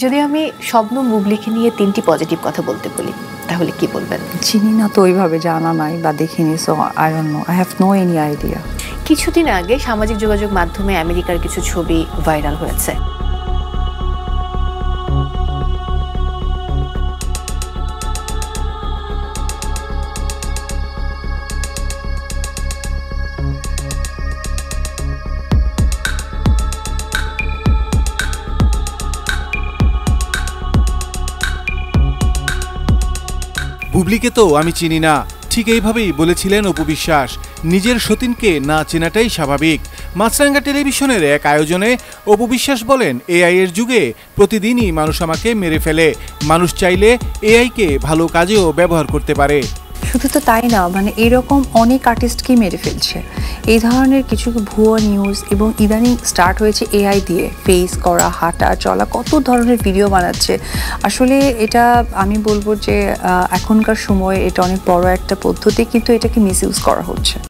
যদি আমি শবনম বুবলিকে নিয়ে 3টি পজিটিভ কথা বলতে বলি তাহলে কি বলবেন? চিনি না তো ওইভাবে, জানা নাই বা দেখিনি, so I don't know, I have no any idea. কিছুদিন আগে সামাজিক যোগাযোগ মাধ্যমে আমেরিকার কিছু ছবি ভাইরাল হয়েছে। বুবলিকে তো আমি চিনি না, ঠিক এইভাবেই বলেছিলেন অপু বিশ্বাস। নিজের সতীনকে না চেনাটাই স্বাভাবিক। মাছরাঙ্গা টেলিভিশনের এক আয়োজনে অপু বিশ্বাস বলেন, এআই এর যুগে প্রতিদিনই মানুষ আমাকে মেরে ফেলে। মানুষ চাইলে এআইকে ভালো কাজেও ব্যবহার করতে পারে। শুধু তো তাই না, মানে এরকম অনেক আর্টিস্টকেই মেরে ফেলছে। এই ধরনের কিছু ভুয়ো নিউজ এবং ইদানিং স্টার্ট হয়েছে এআই দিয়ে ফেস করা, হাঁটা চলা, কত ধরনের ভিডিও বানাচ্ছে। আসলে এটা আমি বলবো যে এখনকার সময়ে এটা অনেক বড় একটা পদ্ধতি, কিন্তু এটাকে মিসইউজ করা হচ্ছে।